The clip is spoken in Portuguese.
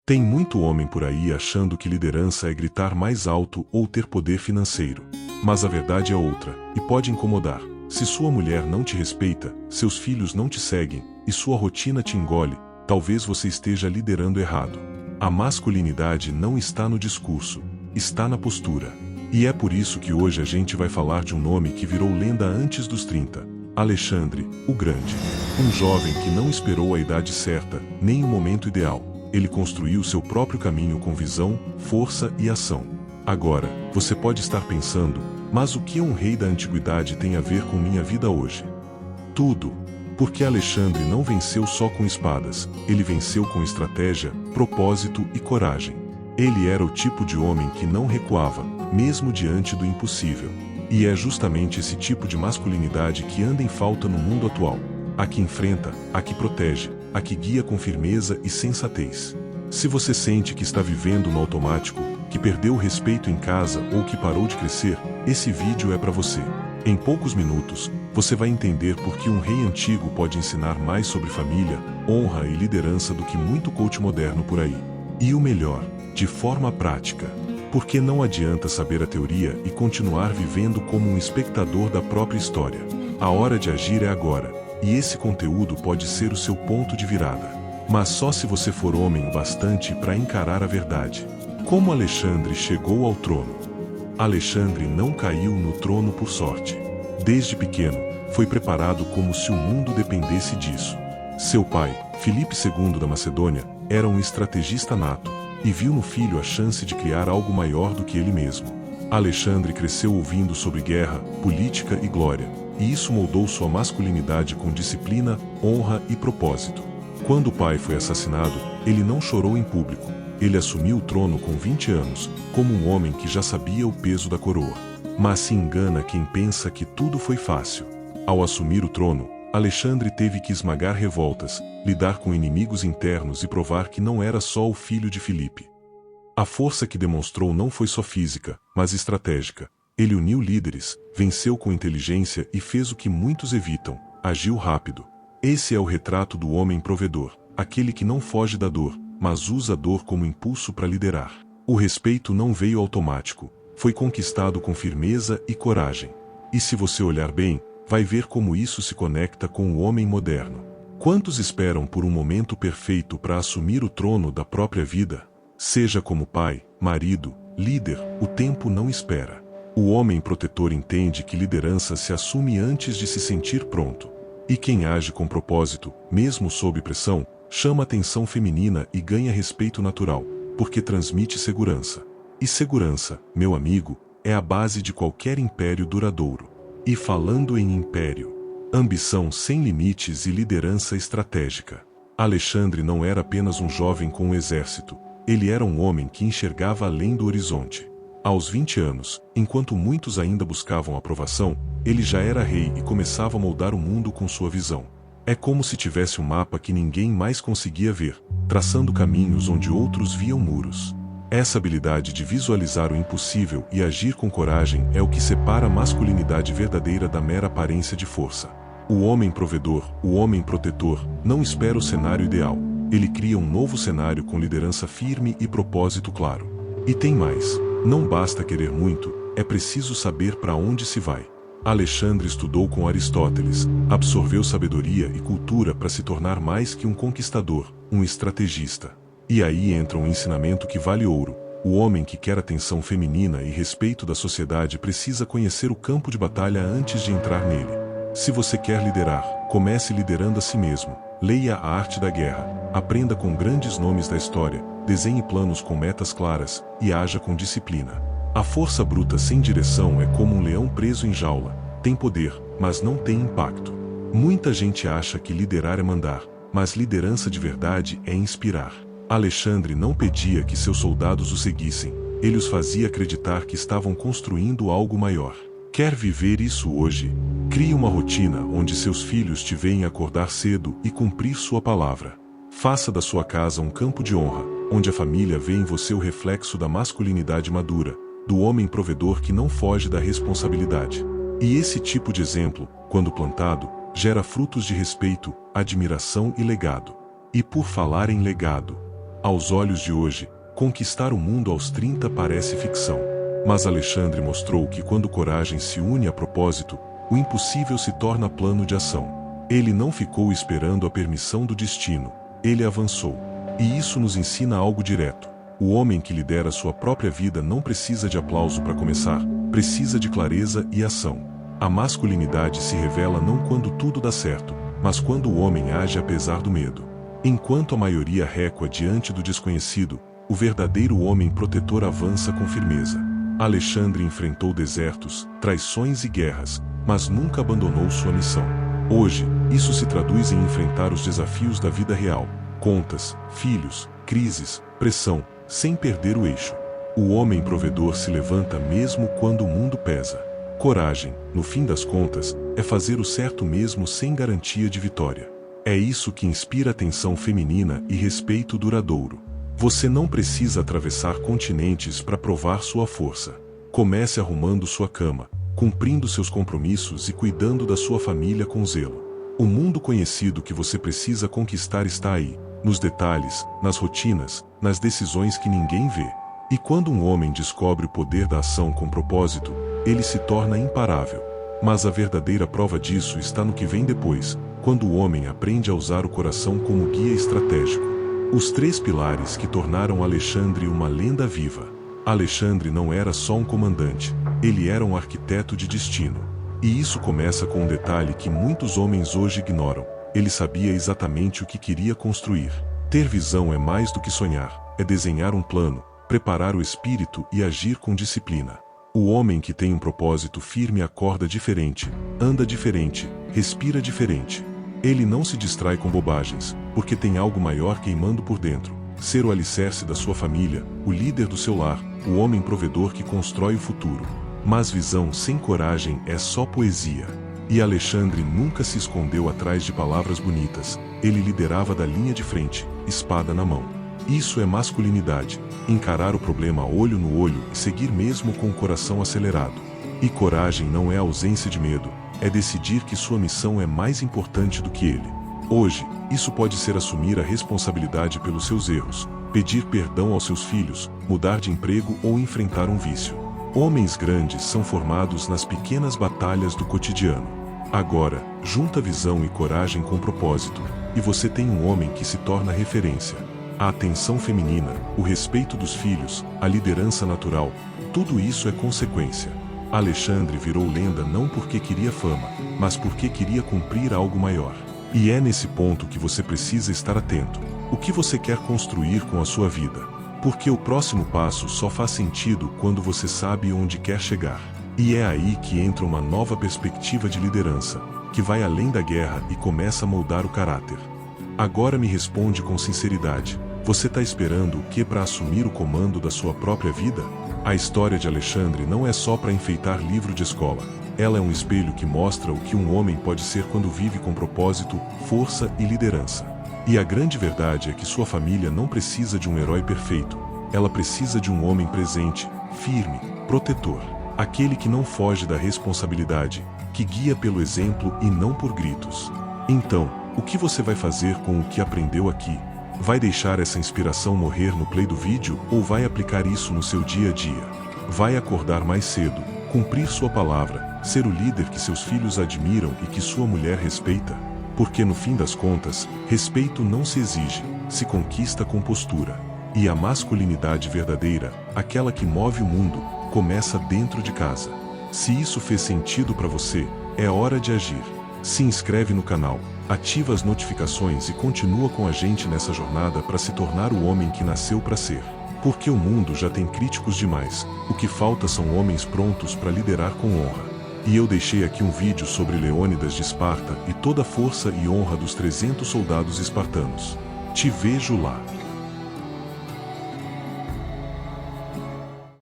Tem muito homem por aí achando que liderança é gritar mais alto ou ter poder financeiro. Mas a verdade é outra, e pode incomodar. Se sua mulher não te respeita, seus filhos não te seguem, e sua rotina te engole, talvez você esteja liderando errado. A masculinidade não está no discurso, está na postura. E é por isso que hoje a gente vai falar de um nome que virou lenda antes dos 30. Alexandre, o Grande. Um jovem que não esperou a idade certa, nem o momento ideal. Ele construiu seu próprio caminho com visão, força e ação. Agora, você pode estar pensando, mas o que um rei da antiguidade tem a ver com minha vida hoje? Tudo. Porque Alexandre não venceu só com espadas, ele venceu com estratégia, propósito e coragem. Ele era o tipo de homem que não recuava, mesmo diante do impossível. E é justamente esse tipo de masculinidade que anda em falta no mundo atual. A que enfrenta, a que protege, a que guia com firmeza e sensatez. Se você sente que está vivendo no automático, que perdeu o respeito em casa ou que parou de crescer, esse vídeo é para você. Em poucos minutos, você vai entender por que um rei antigo pode ensinar mais sobre família, honra e liderança do que muito coach moderno por aí. E o melhor, de forma prática. Porque não adianta saber a teoria e continuar vivendo como um espectador da própria história. A hora de agir é agora, e esse conteúdo pode ser o seu ponto de virada. Mas só se você for homem o bastante para encarar a verdade. Como Alexandre chegou ao trono? Alexandre não caiu no trono por sorte. Desde pequeno, foi preparado como se o mundo dependesse disso. Seu pai, Filipe II da Macedônia, era um estrategista nato, e viu no filho a chance de criar algo maior do que ele mesmo. Alexandre cresceu ouvindo sobre guerra, política e glória, e isso moldou sua masculinidade com disciplina, honra e propósito. Quando o pai foi assassinado, ele não chorou em público. Ele assumiu o trono com 20 anos, como um homem que já sabia o peso da coroa. Mas se engana quem pensa que tudo foi fácil. Ao assumir o trono, Alexandre teve que esmagar revoltas, lidar com inimigos internos e provar que não era só o filho de Filipe. A força que demonstrou não foi só física, mas estratégica. Ele uniu líderes, venceu com inteligência e fez o que muitos evitam, agiu rápido. Esse é o retrato do homem provedor, aquele que não foge da dor, mas usa a dor como impulso para liderar. O respeito não veio automático, foi conquistado com firmeza e coragem. E se você olhar bem, vai ver como isso se conecta com o homem moderno. Quantos esperam por um momento perfeito para assumir o trono da própria vida? Seja como pai, marido, líder, o tempo não espera. O homem protetor entende que liderança se assume antes de se sentir pronto. E quem age com propósito, mesmo sob pressão, chama atenção feminina e ganha respeito natural, porque transmite segurança. E segurança, meu amigo, é a base de qualquer império duradouro. E falando em império, ambição sem limites e liderança estratégica. Alexandre não era apenas um jovem com um exército, ele era um homem que enxergava além do horizonte. Aos 20 anos, enquanto muitos ainda buscavam aprovação, ele já era rei e começava a moldar o mundo com sua visão. É como se tivesse um mapa que ninguém mais conseguia ver, traçando caminhos onde outros viam muros. Essa habilidade de visualizar o impossível e agir com coragem é o que separa a masculinidade verdadeira da mera aparência de força. O homem provedor, o homem protetor, não espera o cenário ideal. Ele cria um novo cenário com liderança firme e propósito claro. E tem mais. Não basta querer muito, é preciso saber para onde se vai. Alexandre estudou com Aristóteles, absorveu sabedoria e cultura para se tornar mais que um conquistador, um estrategista. E aí entra um ensinamento que vale ouro. O homem que quer atenção feminina e respeito da sociedade precisa conhecer o campo de batalha antes de entrar nele. Se você quer liderar, comece liderando a si mesmo. Leia a arte da guerra, aprenda com grandes nomes da história, desenhe planos com metas claras e haja com disciplina. A força bruta sem direção é como um leão preso em jaula. Tem poder, mas não tem impacto. Muita gente acha que liderar é mandar, mas liderança de verdade é inspirar. Alexandre não pedia que seus soldados o seguissem, ele os fazia acreditar que estavam construindo algo maior. Quer viver isso hoje? Crie uma rotina onde seus filhos te veem acordar cedo e cumprir sua palavra. Faça da sua casa um campo de honra, onde a família vê em você o reflexo da masculinidade madura, do homem provedor que não foge da responsabilidade. E esse tipo de exemplo, quando plantado, gera frutos de respeito, admiração e legado. E por falar em legado, Aos olhos de hoje, conquistar o mundo aos 30 parece ficção. Mas Alexandre mostrou que quando coragem se une a propósito, o impossível se torna plano de ação. Ele não ficou esperando a permissão do destino, ele avançou. E isso nos ensina algo direto. O homem que lidera sua própria vida não precisa de aplauso para começar, precisa de clareza e ação. A masculinidade se revela não quando tudo dá certo, mas quando o homem age apesar do medo. Enquanto a maioria recua diante do desconhecido, o verdadeiro homem protetor avança com firmeza. Alexandre enfrentou desertos, traições e guerras, mas nunca abandonou sua missão. Hoje, isso se traduz em enfrentar os desafios da vida real, contas, filhos, crises, pressão, sem perder o eixo. O homem provedor se levanta mesmo quando o mundo pesa. Coragem, no fim das contas, é fazer o certo mesmo sem garantia de vitória. É isso que inspira atenção feminina e respeito duradouro. Você não precisa atravessar continentes para provar sua força. Comece arrumando sua cama, cumprindo seus compromissos e cuidando da sua família com zelo. O mundo conhecido que você precisa conquistar está aí, nos detalhes, nas rotinas, nas decisões que ninguém vê. E quando um homem descobre o poder da ação com propósito, ele se torna imparável. Mas a verdadeira prova disso está no que vem depois, quando o homem aprende a usar o coração como guia estratégico. Os 3 pilares que tornaram Alexandre uma lenda viva. Alexandre não era só um comandante, ele era um arquiteto de destino. E isso começa com um detalhe que muitos homens hoje ignoram. Ele sabia exatamente o que queria construir. Ter visão é mais do que sonhar, é desenhar um plano, preparar o espírito e agir com disciplina. O homem que tem um propósito firme acorda diferente, anda diferente, respira diferente. Ele não se distrai com bobagens, porque tem algo maior queimando por dentro. Ser o alicerce da sua família, o líder do seu lar, o homem provedor que constrói o futuro. Mas visão sem coragem é só poesia. E Alexandre nunca se escondeu atrás de palavras bonitas. Ele liderava da linha de frente, espada na mão. Isso é masculinidade, encarar o problema olho no olho e seguir mesmo com o coração acelerado. E coragem não é ausência de medo, é decidir que sua missão é mais importante do que ele. Hoje, isso pode ser assumir a responsabilidade pelos seus erros, pedir perdão aos seus filhos, mudar de emprego ou enfrentar um vício. Homens grandes são formados nas pequenas batalhas do cotidiano. Agora, junta visão e coragem com propósito, e você tem um homem que se torna referência. A atenção feminina, o respeito dos filhos, a liderança natural, tudo isso é consequência. Alexandre virou lenda não porque queria fama, mas porque queria cumprir algo maior. E é nesse ponto que você precisa estar atento. O que você quer construir com a sua vida? Porque o próximo passo só faz sentido quando você sabe onde quer chegar. E é aí que entra uma nova perspectiva de liderança, que vai além da guerra e começa a moldar o caráter. Agora me responde com sinceridade. Você está esperando o que para assumir o comando da sua própria vida? A história de Alexandre não é só para enfeitar livro de escola. Ela é um espelho que mostra o que um homem pode ser quando vive com propósito, força e liderança. E a grande verdade é que sua família não precisa de um herói perfeito. Ela precisa de um homem presente, firme, protetor. Aquele que não foge da responsabilidade, que guia pelo exemplo e não por gritos. Então, o que você vai fazer com o que aprendeu aqui? Vai deixar essa inspiração morrer no play do vídeo ou vai aplicar isso no seu dia a dia? Vai acordar mais cedo, cumprir sua palavra, ser o líder que seus filhos admiram e que sua mulher respeita? Porque no fim das contas, respeito não se exige, se conquista com postura. E a masculinidade verdadeira, aquela que move o mundo, começa dentro de casa. Se isso fez sentido para você, é hora de agir. Se inscreve no canal, ativa as notificações e continua com a gente nessa jornada para se tornar o homem que nasceu para ser. Porque o mundo já tem críticos demais, o que falta são homens prontos para liderar com honra. E eu deixei aqui um vídeo sobre Leônidas de Esparta e toda a força e honra dos 300 soldados espartanos. Te vejo lá.